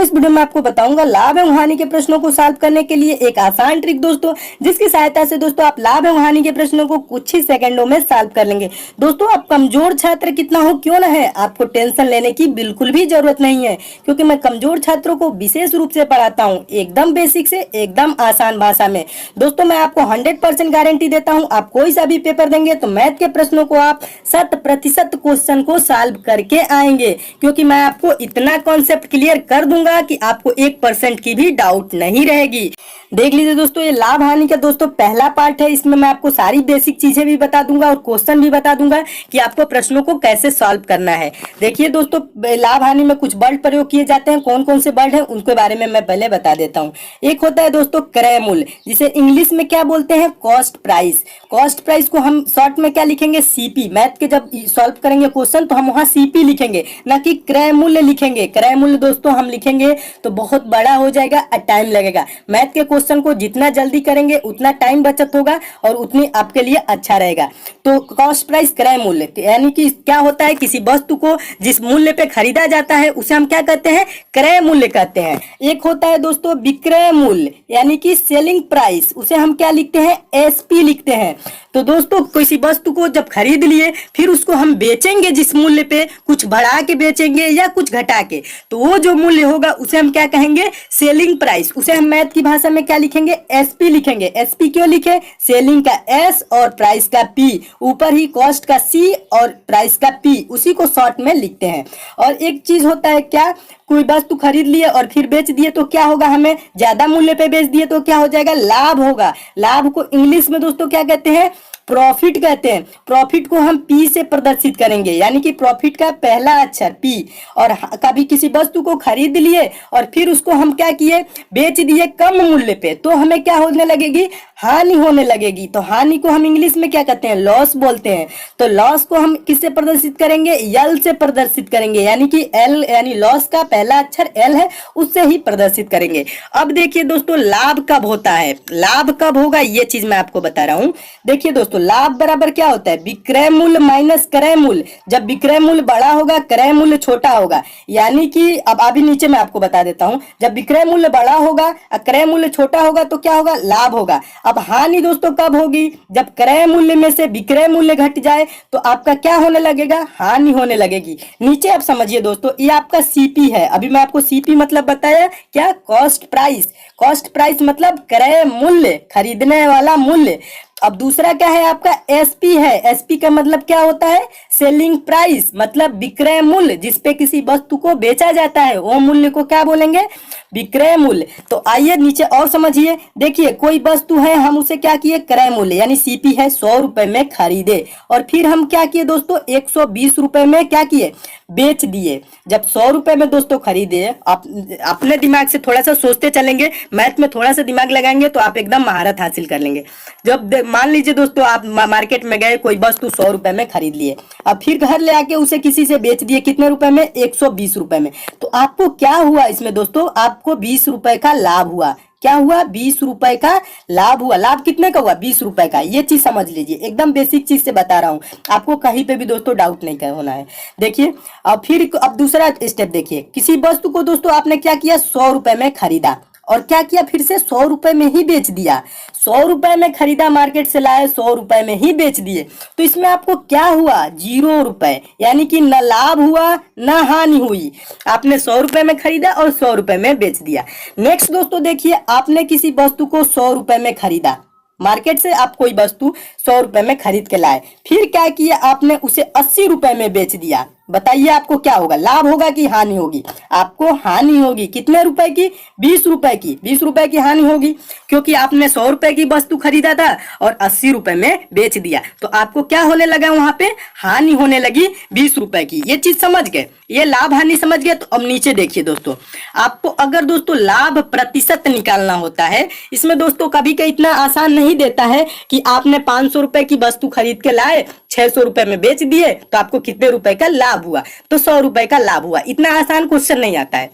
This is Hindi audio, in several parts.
दोस्तों इस वीडियो में आपको बताऊंगा लाभ एवं हानि के प्रश्नों को सॉल्व करने के लिए एक आसान ट्रिक दोस्तों, जिसकी सहायता से दोस्तों आप लाभ एवं हानि के प्रश्नों को कुछ ही सेकंडों में सॉल्व कर लेंगे। दोस्तों आप कमजोर छात्र कितना हो क्यों ना है, आपको टेंशन लेने की बिल्कुल भी जरूरत नहीं है, क्योंकि मैं कमजोर छात्रों को विशेष रूप से पढ़ाता हूँ, एकदम बेसिक से एकदम आसान भाषा में। दोस्तों मैं आपको 100% गारंटी देता हूँ, आप कोई सा भी पेपर देंगे तो मैथ के प्रश्नों को आप 100% क्वेश्चन को सॉल्व करके आएंगे, क्योंकि मैं आपको इतना कॉन्सेप्ट क्लियर कर दूंगा कि आपको 1% की भी डाउट नहीं रहेगी। देख लीजिए दोस्तों, ये लाभ हानि का दोस्तों पहला पार्ट है। इसमें मैं आपको सारी बेसिक चीजें भी बता दूंगा और क्वेश्चन भी बता दूंगा कि आपको प्रश्नों को कैसे सॉल्व करना है। देखिए दोस्तों, लाभ हानि में कुछ वर्ड प्रयोग किए जाते हैं, कौन कौन से वर्ड हैं उनके बारे में मैं पहले बता देता हूँ। एक होता है दोस्तों क्रय मूल्य, जिसे इंग्लिश में क्या बोलते हैं, कॉस्ट प्राइस। कॉस्ट प्राइस को हम शॉर्ट में क्या लिखेंगे, सीपी। मैथ के जब सॉल्व करेंगे क्वेश्चन तो हम वहां सीपी लिखेंगे, ना कि क्रय मूल्य लिखेंगे। क्रय मूल्य दोस्तों हम लिखेंगे तो बहुत बड़ा हो जाएगा और टाइम लगेगा। मैथ के क्वेश्चन को जितना जल्दी करेंगे उतना टाइम बचत होगा और उतनी आपके लिए अच्छा रहेगा। तो कॉस्ट प्राइस क्रय मूल्य, यानी कि क्या होता है, किसी वस्तु को जिस मूल्य पे खरीदा जाता है उसे हम क्या कहते हैं, क्रय मूल्य कहते हैं। एक होता है दोस्तों विक्रय मूल्य, यानी कि सेलिंग प्राइस, उसे हम क्या लिखते हैं, एसपी लिखते हैं। तो दोस्तों किसी वस्तु को जब खरीद लिए फिर उसको हम बेचेंगे जिस मूल्य पे, कुछ बढ़ा के बेचेंगे या कुछ घटा के, तो वो जो मूल्य होगा उसे हम क्या कहेंगे, सेलिंग प्राइस। उसे हम मैथ की भाषा में क्या लिखेंगे, एसपी लिखेंगे। एसपी क्यों लिखे, सेलिंग का एस और प्राइस का पी, ऊपर ही कॉस्ट का सी और प्राइस का पी, उसी को शॉर्ट में लिखते हैं। और एक चीज होता है क्या, कोई वस्तु खरीद लिए और फिर बेच दिए तो क्या होगा, हमें ज्यादा मूल्य पे बेच दिए तो क्या हो जाएगा, लाभ होगा। लाभ को इंग्लिश में दोस्तों क्या कहते हैं, प्रॉफिट कहते हैं। प्रॉफिट को हम पी से प्रदर्शित करेंगे, यानी कि प्रॉफिट का पहला अक्षर पी। और कभी किसी वस्तु को खरीद लिए और फिर उसको हम क्या किए, बेच दिए कम मूल्य पे, तो हमें क्या होने लगेगी, हानि होने लगेगी। तो हानि को हम इंग्लिश में क्या कहते हैं, लॉस बोलते हैं। तो लॉस को हम किससे प्रदर्शित करेंगे, यल से प्रदर्शित करेंगे, यानी कि एल, यानी लॉस का पहला अक्षर एल है, उससे ही प्रदर्शित करेंगे। अब देखिए दोस्तों लाभ कब होता है, लाभ कब होगा ये चीज मैं आपको बता रहा हूं। देखिए दोस्तों लाभ बराबर क्या होता है, विक्रय मूल्य माइनस क्रय मूल्य। जब विक्रय मूल्य बड़ा होगा क्रय मूल्य छोटा होगा, यानी कि अब अभी नीचे मैं आपको बता देता हूं, जब विक्रय मूल्य बड़ा होगा और क्रय मूल्य छोटा होगा तो क्या होगा, लाभ होगा। अब हानि दोस्तों कब होगी, जब क्रय मूल्य में से विक्रय मूल्य घट जाए तो आपका क्या होने लगेगा, हानि होने लगेगी। नीचे आप समझिए दोस्तों, ये आपका सीपी है। अभी मैं आपको सीपी मतलब बताया क्या, कॉस्ट प्राइस। कॉस्ट प्राइस मतलब क्रय मूल्य, खरीदने वाला मूल्य। अब दूसरा क्या है आपका, एसपी है। एसपी का मतलब क्या होता है, सेलिंग प्राइस, मतलब विक्रय मूल्य, जिसपे किसी वस्तु को बेचा जाता है वो मूल्य को क्या बोलेंगे, विक्रय मूल्य। तो आइए नीचे और समझिए, देखिए कोई वस्तु है, हम उसे क्या किए, क्रय मूल्य यानी सीपी है, 100 रुपए में खरीदे और फिर हम क्या किए दोस्तों, 120 रुपए में क्या किए, बेच दिए। जब 100 रुपए में दोस्तों खरीदे, आप अपने दिमाग से थोड़ा सा सोचते चलेंगे, मैथ में थोड़ा सा दिमाग लगाएंगे तो आप एकदम महारत हासिल कर लेंगे। जब मान लीजिए दोस्तों आप मार्केट में गए, कोई वस्तु 100 रुपए में खरीद लिए, अब फिर घर ले आके उसे किसी से बेच दिए, कितने रुपए में, 120 रुपए में। तो आपको क्या हुआ इसमें दोस्तों, आपको 20 रुपए का लाभ हुआ। क्या हुआ, 20 रुपए का लाभ हुआ। लाभ कितने का हुआ, 20 रुपए का। ये चीज समझ लीजिए, एकदम बेसिक चीज से बता रहा हूं, आपको कहीं पे भी दोस्तों डाउट नहीं होना है। देखिए अब दूसरा स्टेप देखिए, किसी वस्तु को दोस्तों आपने क्या किया, 100 रुपए में खरीदा और क्या किया, फिर से 100 रुपए में ही बेच दिया। 100 रुपए में खरीदा, मार्केट से लाए, 100 रुपए में ही बेच दिए, तो इसमें आपको क्या हुआ, 0 रुपए, यानी कि न लाभ हुआ न हानि हुई। आपने 100 रुपए में खरीदा और 100 रुपए में बेच दिया। नेक्स्ट दोस्तों देखिए, आपने किसी वस्तु को 100 रुपए में खरीदा, मार्केट से आप कोई वस्तु 100 रुपए में खरीद के लाए, फिर क्या किया आपने, उसे 80 रुपए में बेच दिया। बताइए आपको क्या होगा, लाभ होगा कि हानि होगी, आपको हानि होगी। कितने रुपए की, 20 रुपए की। 20 रुपए की हानि होगी, क्योंकि आपने 100 रुपए की वस्तु खरीदा था और 80 रुपए में बेच दिया, तो आपको क्या होने लगा, वहां पे हानि होने लगी 20 रुपए की। ये चीज समझ गए, ये लाभ हानि समझ गए। तो अब नीचे देखिए दोस्तों, आपको अगर दोस्तों लाभ प्रतिशत निकालना होता है, इसमें दोस्तों कभी कभी इतना आसान नहीं देता है कि आपने 500 रुपए की वस्तु खरीद के लाए, 600 रुपए में बेच दिए, तो आपको कितने रुपए का लाभ हुआ, तो 100 रुपए का लाभ हुआ। इतना आसान क्वेश्चन नहीं आता है।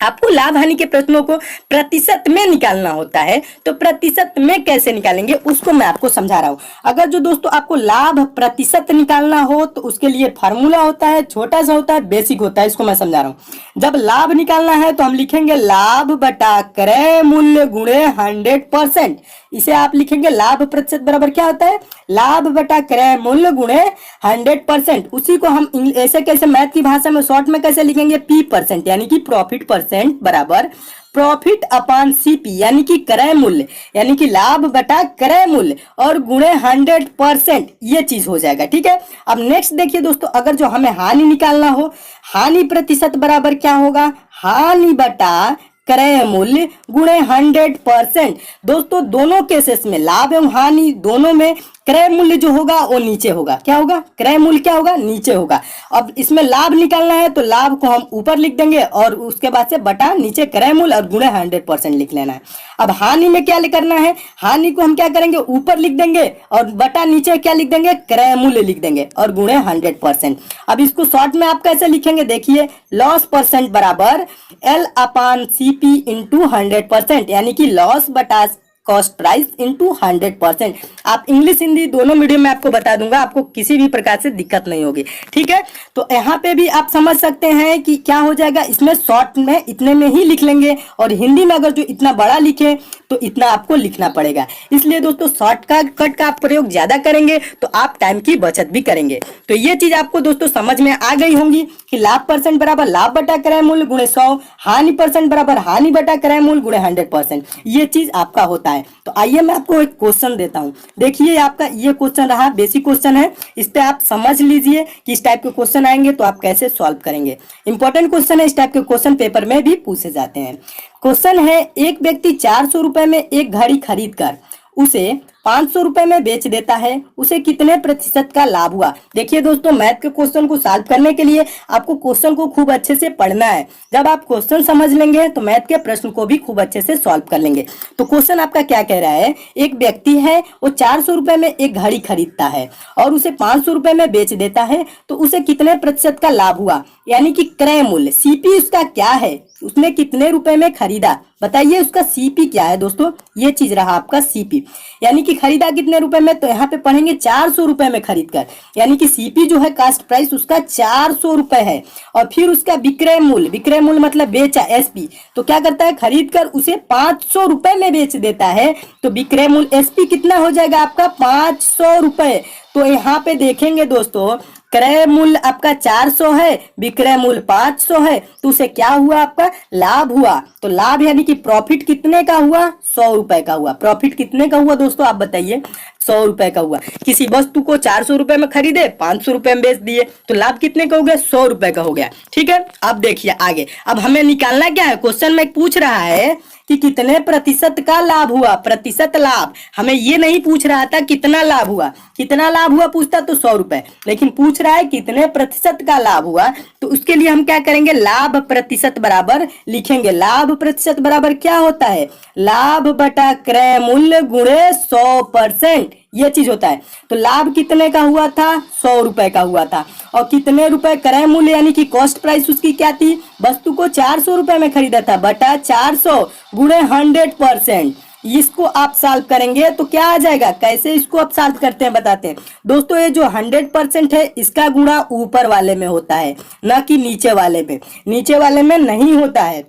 आपको लाभ हानि के प्रश्नों को प्रतिशत में निकालना होता है। तो प्रतिशत में कैसे निकालेंगे उसको मैं आपको समझा रहा हूं। अगर जो दोस्तों आपको लाभ प्रतिशत निकालना हो तो उसके लिए फार्मूला होता है, छोटा सा होता है, बेसिक होता है। इसको मैं समझा रहा हूं। जब लाभ निकालना है तो हम लिखेंगे लाभ बटा क्रय मूल्य गुणे 100%। इसे आप लिखेंगे लाभ प्रतिशत बराबर क्या होता है, लाभ बटा क्रय मूल्य गुणे 100%। उसी को हम ऐसे कैसे मैथ की भाषा में शॉर्ट में कैसे लिखेंगे, P% यानी कि प्रॉफिट परसेंट बराबर प्रॉफिट अपान सीपी यानी कि क्रय मूल्य, यानी कि लाभ बटा क्रय मूल्य और गुणे 100%, ये चीज हो जाएगा। ठीक है। अब नेक्स्ट देखिए दोस्तों, अगर जो हमें हानि निकालना हो, हानि प्रतिशत बराबर क्या होगा, हानि बटा क्रय मूल्य गुणे 100%। दोस्तों दोनों केसेस में लाभ एवं हानि दोनों में क्रय मूल्य जो होगा वो नीचे होगा। क्या होगा, क्रय मूल्य क्या होगा, नीचे होगा। अब इसमें लाभ निकालना है तो लाभ को हम ऊपर लिख देंगे और उसके बाद से बटा नीचे क्रय मूल्य और गुणे 100% लिख लेना है। अब हानि में क्या करना है, हानि को हम क्या करेंगे, ऊपर लिख देंगे और बटा नीचे क्या लिख देंगे, क्रय मूल्य लिख देंगे और गुणे 100%। अब इसको शॉर्ट में आप कैसे लिखेंगे, देखिए लॉस परसेंट बराबर L अपान CP इंटू 100%, यानी कि लॉस बटा कॉस्ट प्राइस इंटू 100%। आप इंग्लिश हिंदी दोनों मीडियम में आपको बता दूंगा, आपको किसी भी प्रकार से दिक्कत नहीं होगी। ठीक है। तो यहाँ पे भी आप समझ सकते हैं कि क्या हो जाएगा, इसमें शॉर्ट में इतने में ही लिख लेंगे और हिंदी में अगर जो इतना बड़ा लिखे तो इतना आपको लिखना पड़ेगा। इसलिए दोस्तों शॉर्ट कट का आप प्रयोग ज्यादा करेंगे तो आप टाइम की बचत भी करेंगे। तो ये चीज आपको दोस्तों समझ में आ गई होंगी कि लाभ परसेंट बराबर लाभ बटा क्रय मूल्य गुणे 100, हानि परसेंट बराबर हानि बटा क्रय मूल्य गुणे 100%। ये चीज आपका होता है। तो आइए मैं आपको एक क्वेश्चन देता हूं। देखिए आपका ये क्वेश्चन रहा, बेसिक क्वेश्चन है। इस पे आप समझ लीजिए कि इस टाइप के क्वेश्चन आएंगे तो आप कैसे सॉल्व करेंगे। इंपॉर्टेंट क्वेश्चन है, इस टाइप के क्वेश्चन पेपर में भी पूछे जाते हैं। क्वेश्चन है, एक व्यक्ति 400 रुपए में एक घड़ी खरीद कर उसे 500 रुपए में बेच देता है, उसे कितने प्रतिशत का लाभ हुआ। देखिए दोस्तों, मैथ के क्वेश्चन को सॉल्व करने के लिए आपको क्वेश्चन को खूब अच्छे से पढ़ना है। जब आप क्वेश्चन समझ लेंगे तो मैथ के प्रश्न को भी खूब अच्छे से सॉल्व कर लेंगे। तो क्वेश्चन आपका क्या कह रहा है, एक व्यक्ति है वो 400 रुपए में एक घड़ी खरीदता है और उसे 500 रुपए में बेच देता है, तो उसे कितने प्रतिशत का लाभ हुआ, यानी कि क्रय मूल्य सीपी उसका क्या है, उसने कितने रुपए में खरीदा, बताइए उसका सीपी क्या है। दोस्तों ये चीज रहा आपका सीपी, यानी कि खरीदा कितने रुपए में, तो यहाँ पे पढ़ेंगे 400 रुपए में खरीद कर, यानी कि सीपी जो है कास्ट प्राइस उसका 400 रुपए है। और फिर उसका विक्रय मूल्य, विक्रय मूल्य मतलब बेचा एसपी, तो क्या करता है खरीद कर उसे 500 रुपए में बेच देता है, तो विक्रय मूल्य एसपी कितना हो जाएगा आपका 500 रुपए। तो यहाँ पे देखेंगे दोस्तों, क्रय मूल्य आपका 400 है, विक्रय मूल्य 500 है, तो उसे क्या हुआ, आपका लाभ हुआ। तो लाभ यानी कि प्रॉफिट कितने का हुआ, 100 रुपए का हुआ। प्रॉफिट कितने का हुआ दोस्तों, आप बताइए, 100 रुपए का हुआ। किसी वस्तु को 400 रुपए में खरीदे, 500 रुपए में बेच दिए, तो लाभ कितने का हो गया, 100 रुपए का हो गया। ठीक है। अब देखिए आगे, अब हमें निकालना क्या है, क्वेश्चन में पूछ रहा है कि कितने प्रतिशत का लाभ हुआ, प्रतिशत लाभ। हमें ये नहीं पूछ रहा था कितना लाभ हुआ, कितना लाभ हुआ पूछता तो 100 रुपए, लेकिन पूछ रहा है कितने प्रतिशत का लाभ हुआ। तो उसके लिए हम क्या करेंगे, लाभ प्रतिशत बराबर लिखेंगे। लाभ प्रतिशत बराबर क्या होता है, लाभ बटा क्रय मूल्य गुणे 100%, ये चीज होता है। तो लाभ कितने का हुआ था, 100 रुपए का हुआ था, और कितने रुपए क्रय मूल्य यानी कि कॉस्ट प्राइस उसकी क्या थी, वस्तु को 400 रुपए में खरीदा था, बटा 400 गुणे 100%। इसको आप सॉल्व करेंगे तो क्या आ जाएगा, कैसे इसको आप सॉल्व करते हैं बताते हैं दोस्तों। ये जो 100% है इसका गुणा ऊपर वाले में होता है, ना कि नीचे वाले में। नीचे वाले में नहीं होता है,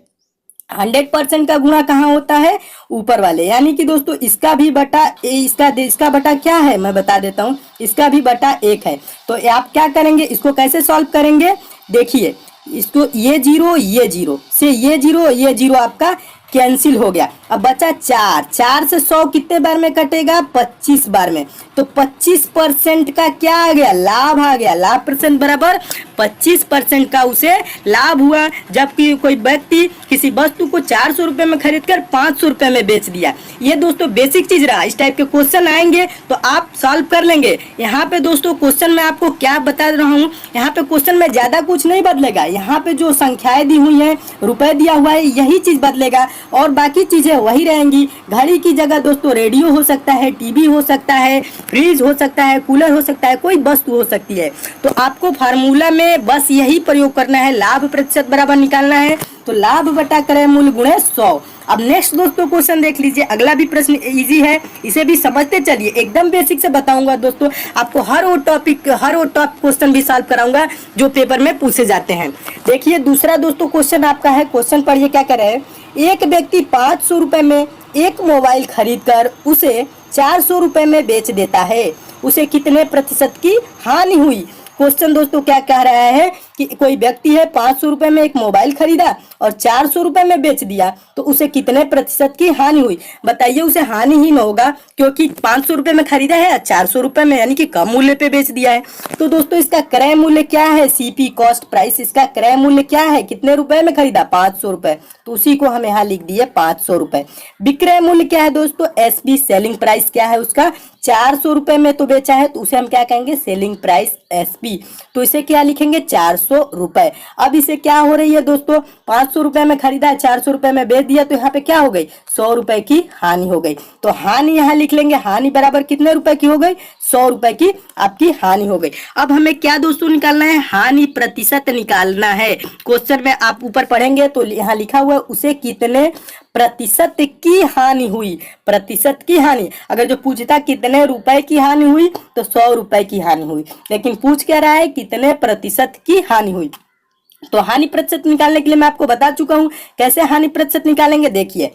100% का गुणा कहाँ होता है, ऊपर वाले। यानी कि दोस्तों इसका भी बटा इसका बटा क्या है, मैं बता देता हूँ, इसका भी बटा 1 है। तो आप क्या करेंगे, इसको कैसे सॉल्व करेंगे, देखिए इसको ये जीरो से ये जीरो आपका कैंसिल हो गया। अब बचा 4 से 100 कितने बार में कटेगा, 25 बार में। तो 25% का क्या आ गया, लाभ आ गया। लाभ परसेंट बराबर 25% का उसे लाभ हुआ, जबकि कोई व्यक्ति किसी वस्तु को 400 रुपए में खरीद कर 500 रुपए में बेच दिया। ये दोस्तों बेसिक चीज रहा। इस टाइप के क्वेश्चन आएंगे तो आप सॉल्व कर लेंगे। यहाँ पे दोस्तों क्वेश्चन में आपको क्या बता रहा हूँ, यहाँ पे क्वेश्चन में ज्यादा कुछ नहीं बदलेगा। यहाँ पे जो संख्याएं दी हुई है, रुपए दिया हुआ है, यही चीज बदलेगा और बाकी चीजें वही रहेंगी। घड़ी की जगह दोस्तों रेडियो हो सकता है, टीवी हो सकता है, फ्रिज हो सकता है, कूलर हो सकता है, कोई वस्तु हो सकती है। तो आपको फार्मूला में हमें बस यही प्रयोग करना है, लाभ प्रतिशत बराबर निकालना है। तो लाभ बटा क्रय मूल्य गुणे 100। अब नेक्स्ट दोस्तों क्वेश्चन देख लीजिए, अगला भी प्रश्न इजी है, इसे भी समझते चलिए। एकदम बेसिक से बताऊंगा दोस्तों, आपको हर वो टॉप क्वेश्चन भी सॉल्व कराऊंगा जो पेपर में पूछे जाते हैं। देखिए दूसरा दोस्तों क्वेश्चन आपका है, क्वेश्चन पढ़िए क्या कर रहे हैं। एक व्यक्ति 500 रुपए में एक मोबाइल खरीदकर उसे 400 रुपए में बेच देता है, उसे कितने प्रतिशत की हानि हुई। क्वेश्चन दोस्तों क्या कह रहा है कि कोई व्यक्ति है 500 रुपए में एक मोबाइल खरीदा और 400 रुपए में बेच दिया, तो उसे कितने प्रतिशत की हानि हुई। बताइए, उसे हानि ही न होगा क्योंकि 500 रुपए में खरीदा है और 400 रुपए में यानी कि कम मूल्य पे बेच दिया है। तो दोस्तों इसका क्रय मूल्य क्या है, सीपी कॉस्ट प्राइस, इसका क्रय मूल्य क्या है, कितने रुपए में खरीदा 500 रुपए, तो उसी को हम यहाँ लिख दिए 500 रुपए। विक्रय मूल्य क्या है दोस्तों, एसपी सेलिंग प्राइस क्या है उसका, 400 रुपए में तो बेचा है तो उसे हम क्या कहेंगे, सेलिंग प्राइस एसपी, तो इसे क्या लिखेंगे 400 रुपए। अब इसे क्या हो रही है दोस्तों, 500 रुपए में खरीदा है 400 रुपए में बेच दिया, तो यहाँ पे क्या हो गई 100 रुपए की हानि हो गई। तो हानि यहाँ लिख लेंगे, हानि बराबर कितने रुपए की हो गई, 100 रुपए की आपकी हानि हो गई। अब हमें क्या दोस्तों निकालना है, हानि प्रतिशत निकालना है। क्वेश्चन में आप ऊपर पढ़ेंगे तो यहाँ लिखा हुआ है उसे कितने प्रतिशत की हानि हुई, प्रतिशत की हानि। अगर जो पूछता कितने रुपए की हानि हुई तो 100 रुपए की हानि हुई, लेकिन पूछ क्या रहा है कितने प्रतिशत की हानि हुई। तो हानि प्रतिशत निकालने के लिए मैं आपको बता चुका हूं कैसे हानि प्रतिशत निकालेंगे। देखिए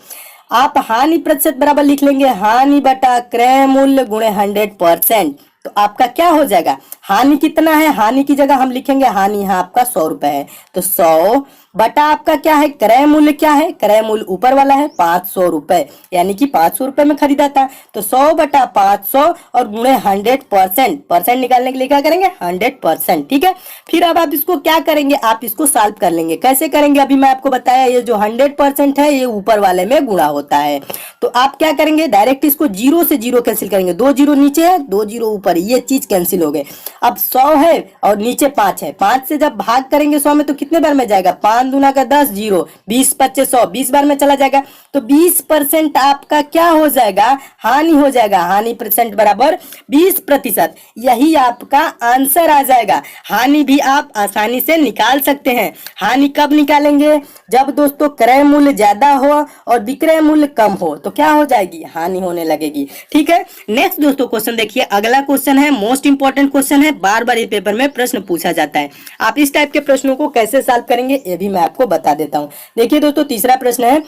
आप हानि प्रतिशत बराबर लिख लेंगे हानि बटा क्रय मूल्य गुणे 100%। तो आपका क्या हो जाएगा, हानि कितना है, हानि की जगह हम लिखेंगे हानि यहाँ आपका 100 रुपए है, तो 100 बटा आपका क्या है, क्रय मूल्य क्या है, क्रय मूल्य ऊपर वाला है 500 रुपए, यानी कि 500 रुपए में खरीदा था, तो 100 बटा 500 और गुणे 100%, परसेंट निकालने के लिए क्या करेंगे 100%। ठीक है, फिर अब आप इसको क्या करेंगे, आप इसको सॉल्व कर लेंगे। कैसे करेंगे, अभी मैं आपको बताया, ये जो 100% है ये ऊपर वाले में गुणा होता है। तो आप क्या करेंगे, डायरेक्ट इसको 0 से 0 कैंसिल करेंगे, 2 0 नीचे है 2 0 ऊपर, ये चीज कैंसिल हो गए। अब 100 है और नीचे 5 है, 5 से जब भाग करेंगे 100 में तो कितने बार में जाएगा, 5 दूना का 10, 0, 20 25 100, 20 बार में चला जाएगा, तो 20% आपका क्या हो जाएगा, हानि हो जाएगा। हानि परसेंट बराबर 20%, यही आपका आंसर आ जाएगा। हानि भी आप आसानी से निकाल सकते हैं। हानि कब निकालेंगे, जब दोस्तों क्रय मूल्य ज्यादा हो और विक्रय मूल्य कम हो, तो क्या हो जाएगी, हानि होने लगेगी। ठीक है, नेक्स्ट दोस्तों क्वेश्चन देखिए, अगला क्वेश्चन है मोस्ट इंपॉर्टेंट क्वेश्चन है, बार बार ये पेपर में प्रश्न पूछा जाता है। आप इस टाइप के प्रश्नों को कैसे सॉल्व करेंगे ये भी मैं आपको बता देता हूं। देखिए दोस्तों तीसरा प्रश्न है,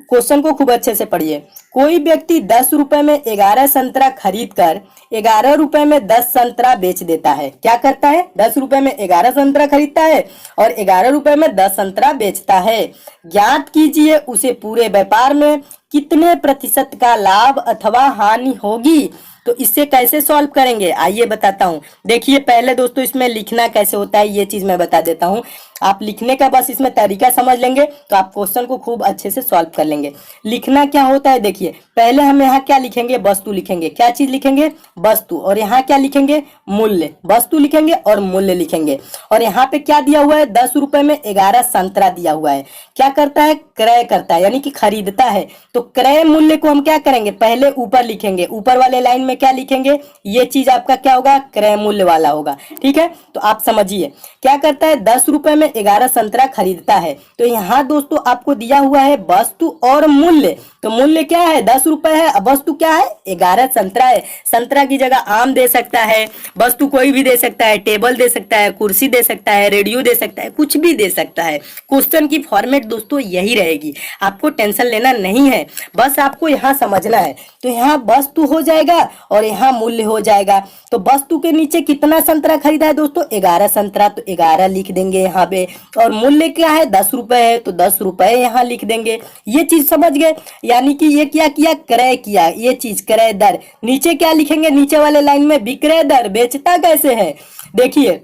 क्वेश्चन को खूब अच्छे से पढ़िए। कोई व्यक्ति 10 रुपए में 11 संतरा खरीद कर 11 रुपए में 10 संतरा बेच देता है। क्या करता है, 10 रुपए में 11 संतरा खरीदता है और 11 रुपए में 10 संतरा बेचता है। ज्ञात कीजिए उसे पूरे व्यापार में कितने प्रतिशत का लाभ अथवा हानि होगी। तो इससे कैसे सॉल्व करेंगे आइए बताता हूं। देखिए पहले दोस्तों इसमें लिखना कैसे होता है ये चीज मैं बता देता हूं। आप लिखने का बस इसमें तरीका समझ लेंगे तो आप क्वेश्चन को खूब अच्छे से सॉल्व कर लेंगे। लिखना क्या होता है, देखिए पहले हम यहाँ क्या लिखेंगे, वस्तु लिखेंगे। क्या चीज लिखेंगे, वस्तु, और यहाँ क्या लिखेंगे, मूल्य। वस्तु लिखेंगे और मूल्य लिखेंगे। और यहाँ पे क्या दिया हुआ है, 10 रुपए में 11 संतरा दिया हुआ है। क्या करता है, क्रय करता है, यानी कि खरीदता है। तो क्रय मूल्य को हम क्या करेंगे, पहले ऊपर लिखेंगे। ऊपर वाले लाइन में क्या लिखेंगे, ये चीज आपका क्या होगा, क्रय मूल्य वाला होगा। ठीक है, तो आप समझिए क्या करता है, 10 रुपए में 11 संतरा खरीदता है। तो यहाँ दोस्तों आपको दिया हुआ है वस्तु और मूल्य। तो मूल्य क्या है, 10 रुपए है, अब वस्तु क्या है, 11 संतरा है। संतरा की जगह आम दे सकता है, वस्तु कोई भी दे सकता है, टेबल दे सकता है, कुर्सी दे सकता है, रेडियो दे सकता है, कुछ भी दे सकता है। क्वेश्चन की फॉर्मेट दोस्तों यही रहेगी, आपको टेंशन लेना नहीं है, बस आपको यहाँ समझना है। तो यहाँ वस्तु हो जाएगा और यहाँ मूल्य हो जाएगा। तो वस्तु के नीचे कितना संतरा खरीदा है दोस्तों, 11 संतरा, तो 11 लिख देंगे यहाँ पे। और मूल्य क्या है, 10 रुपए है, तो 10 रुपए यहाँ लिख देंगे। ये चीज समझ गए, यानी कि ये क्या किया, क्रय किया, ये चीज क्रय दर। नीचे क्या लिखेंगे, नीचे वाले लाइन में विक्रय दर, बेचता कैसे है। देखिए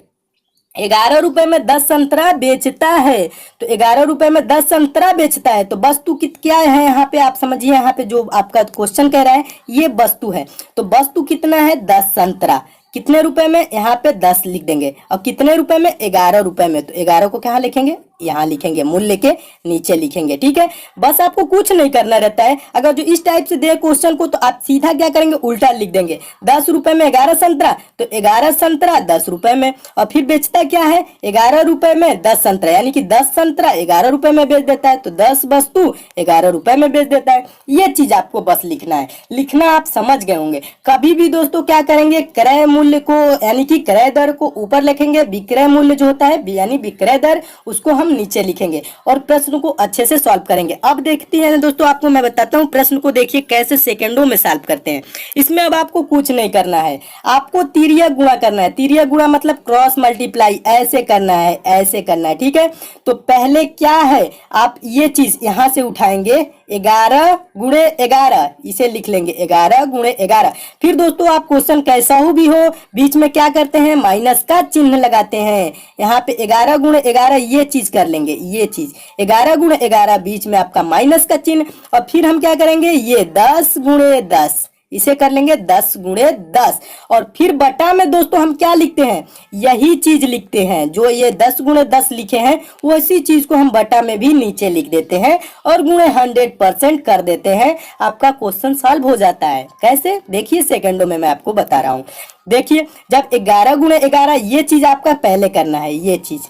11 रुपए में 10 संतरा बेचता है, तो 11 रुपए में 10 संतरा बेचता है। तो वस्तु क्या है यहाँ पे, आप समझिए, यहाँ पे जो आपका क्वेश्चन कह रहा है ये वस्तु है। तो वस्तु कितना है, 10 संतरा, कितने रुपए में, यहाँ पे 10 लिख देंगे। और कितने रुपए में, 11 रुपए में, तो 11 को क्या लिखेंगे यहाँ लिखेंगे, मूल्य के नीचे लिखेंगे। ठीक है, बस आपको कुछ नहीं करना रहता है। अगर जो इस टाइप से दे क्वेश्चन को तो आप सीधा क्या करेंगे, उल्टा लिख देंगे। 10 रुपए में 11 संतरा, तो 11 संतरा 10 रुपए में, और फिर बेचता क्या है, 11 रुपए में 10 संतरा, यानी कि 10 संतरा 11 रुपए में बेच देता है, तो 10 वस्तु 11 रुपए में बेच देता है। ये चीज आपको बस लिखना है। लिखना आप समझ गए होंगे। कभी भी दोस्तों क्या करेंगे, क्रय मूल्य को यानी कि क्रय दर को ऊपर लिखेंगे, विक्रय मूल्य जो होता है यानी विक्रय दर उसको हम नीचे लिखेंगे और प्रश्न को अच्छे से सॉल्व करेंगे। अब देखते हैं दोस्तों, आपको मैं बताता हूँ प्रश्न को, देखिए कैसे सेकंडों में सॉल्व करते हैं। इसमें अब आपको कुछ नहीं करना है, आपको तिर्यक गुणा करना है। तिर्यक गुणा मतलब क्रॉस मल्टीप्लाई, ऐसे करना है, ऐसे करना है। ठीक है, तो पहले क्या है, आप ये चीज यहां से उठाएंगे, 11 गुणे 11, इसे लिख लेंगे 11 गुणे 11। फिर दोस्तों आप क्वेश्चन कैसा हो भी हो, बीच में क्या करते हैं, माइनस का चिन्ह लगाते हैं। यहाँ पे 11 गुणे 11 ये चीज कर लेंगे, ये चीज 11 गुणे 11, बीच में आपका माइनस का चिन्ह, और फिर हम क्या करेंगे, ये 10 गुणे 10, इसे कर लेंगे 10 गुणे 10, और फिर बटा में दोस्तों हम क्या लिखते हैं, यही चीज लिखते हैं। जो ये 10 गुणे 10 लिखे हैं वैसी चीज को हम बटा में भी नीचे लिख देते हैं और गुणे 100% कर देते हैं। आपका क्वेश्चन सॉल्व हो जाता है। कैसे, देखिए सेकंडों में मैं आपको बता रहा हूँ। देखिए, जब 11 गुणे 11 ये चीज आपका पहले करना है, ये चीज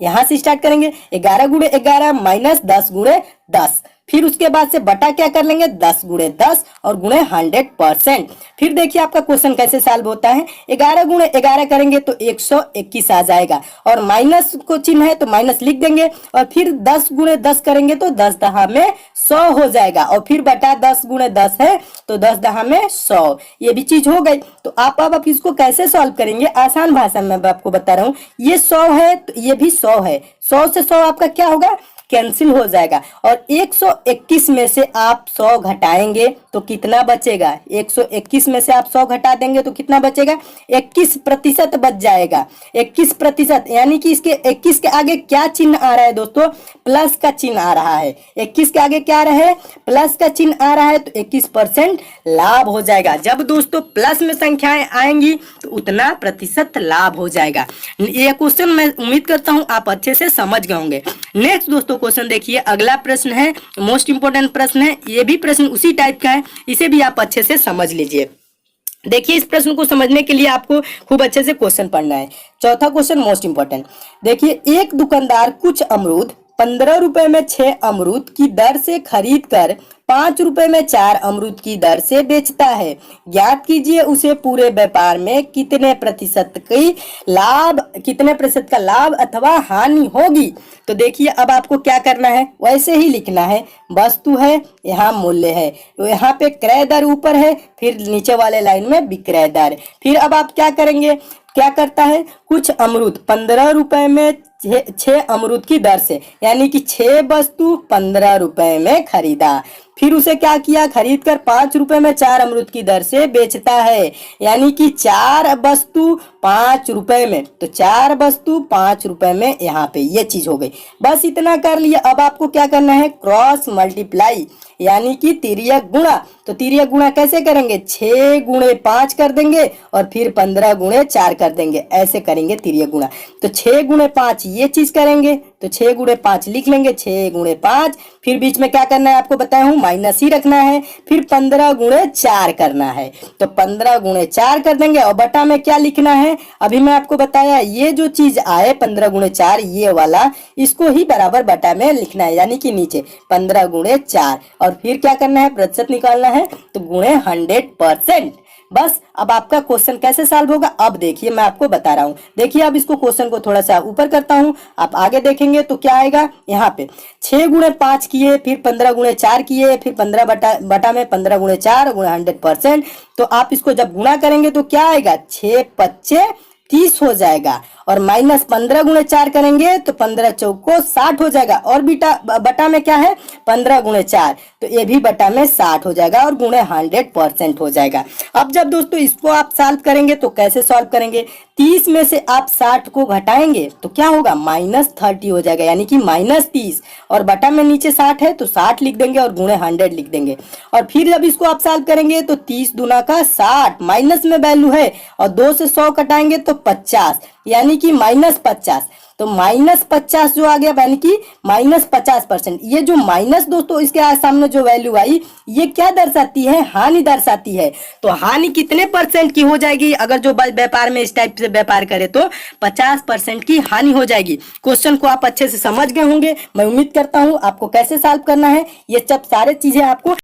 यहां से स्टार्ट करेंगे, 11 गुणे 11 माइनस 10 गुणे 10, फिर उसके बाद से बटा क्या कर लेंगे, 10 गुणे 10 और गुणे 100%। फिर देखिए आपका क्वेश्चन कैसे सॉल्व होता है, 11 गुणे 11 करेंगे तो 121 आ जाएगा, और माइनस को चिन्ह है तो माइनस लिख देंगे, और फिर 10 गुणे 10 करेंगे तो 10 दहा में 100 हो जाएगा, और फिर बटा 10 गुणे 10 है तो 10 दहा में 100, ये भी चीज हो गई। तो आप अब इसको कैसे सॉल्व करेंगे, आसान भाषा में मैं आपको बता रहा हूँ। ये 100 है तो ये भी 100 है, 100 से 100 आपका क्या होगा, कैंसिल हो जाएगा, और 121 में से आप 100 घटाएंगे तो कितना बचेगा, 121 में से आप 100 घटा देंगे तो कितना बचेगा, 21% बच जाएगा। 21% यानी कि इसके 21 के आगे क्या चिन्ह आ रहा है दोस्तों, प्लस का चिन्ह आ रहा है। 21 के आगे क्या रहे, प्लस का चिन्ह आ रहा है, तो 21% लाभ हो जाएगा। जब दोस्तों प्लस में संख्याएं आएंगी तो उतना प्रतिशत लाभ हो जाएगा। ये क्वेश्चन मैं उम्मीद करता हूं आप अच्छे से समझ गए होंगे। नेक्स्ट दोस्तों क्वेश्चन देखिए, अगला प्रश्न है, मोस्ट इंपोर्टेंट प्रश्न है। ये भी प्रश्न उसी टाइप का है, इसे भी आप अच्छे से समझ लीजिए। देखिए, इस प्रश्न को समझने के लिए आपको खूब अच्छे से क्वेश्चन पढ़ना है। चौथा क्वेश्चन मोस्ट इंपोर्टेंट। देखिए, एक दुकानदार कुछ अमरूद 15 रुपए में 6 अमरूद की दर से खरीद कर 5 रुपए में 4 अमरूद की दर से बेचता है। ज्ञात कीजिए उसे पूरे व्यापार में कितने प्रतिशत का लाभ अथवा हानि होगी। तो देखिए, अब आपको क्या करना है, वैसे ही लिखना है। वस्तु है, यहाँ मूल्य है, तो यहाँ पे क्रय दर ऊपर है, फिर नीचे वाले लाइन में विक्रय दर। फिर अब आप क्या करेंगे, क्या करता है, कुछ अमरूद 15 रुपए में 6 अमरूद की दर से, यानी कि 6 वस्तु 15 रुपए में खरीदा। फिर उसे क्या किया, खरीद कर 5 रुपए में 4 अमरूद की दर से बेचता है, यानी कि 4 वस्तु 5 रुपए में, तो 4 वस्तु 5 रुपए में, यहाँ पे ये चीज हो गई। बस इतना कर लिया। अब आपको क्या करना है, क्रॉस मल्टीप्लाई यानी कि तिर्यक गुणा। तो तिर्यक गुणा कैसे करेंगे, 6 गुणे 5 कर देंगे और फिर 15 गुणे 4 कर देंगे, ऐसे करेंगे तिर्यक गुणा। तो 6 गुणे 5 ये चीज करेंगे, तो 6 गुणे 5 लिख लेंगे, 6 गुणे 5, फिर बीच में क्या करना है आपको बताया हूं, माइनस ही रखना है, फिर 15 गुणे 4 करना है, तो 15 गुणे 4 कर देंगे, और बटा में क्या लिखना है, अभी मैं आपको बताया, ये जो चीज आए 15 गुणे 4 ये वाला, इसको ही बराबर बटा में लिखना है, यानी कि नीचे 15 गुणे 4, और फिर क्या करना है, प्रतिशत निकालना है, तो गुणे 100%। बस अब आपका क्वेश्चन कैसे सॉल्व होगा, अब देखिए मैं आपको बता रहा हूं। देखिए, अब इसको क्वेश्चन को थोड़ा सा ऊपर करता हूं, आप आगे देखेंगे तो क्या आएगा, यहाँ पे 6 गुणे 5 किए, फिर 15 गुणे 4 किए, फिर 15 बटा में 15 गुणे 4 गुणे 100%। तो आप इसको जब गुणा करेंगे तो क्या आएगा, 6 5 30 हो जाएगा, और माइनस 15 गुणे 4 करेंगे तो 15 चौको 60 हो जाएगा, और बटा में क्या है 15 गुणे 4, तो ये भी बटा में 60 हो जाएगा और गुणे 100% हो जाएगा। अब जब दोस्तों इसको आप सॉल्व करेंगे तो कैसे सॉल्व करेंगे, 30 में से आप 60 को घटाएंगे तो क्या होगा, -30 हो जाएगा, यानी कि -30, और बटा में नीचे 60 है तो 60 लिख देंगे और गुणे 100 लिख देंगे। और फिर जब इसको आप सॉल्व करेंगे तो 30 दूना का 60, माइनस में वैल्यू है, और 2 से 100 कटाएंगे तो 50, यानी कि -50। तो -50 जो आ गया, यानी कि -50%। ये जो माइनस दोस्तों इसके सामने जो वैल्यू आई, ये क्या दर्शाती है? हानि दर्शाती है। तो हानि कितने % की हो जाएगी? अगर जो व्यापार में इस टाइप से व्यापार करे तो 50% की हानि हो जाएगी। क्वेश्चन को आप अच्छे से समझ गए होंगे। मैं उम्मीद करता हूं आपको कैसे सॉल्व करना है ये सब सारे चीजें आपको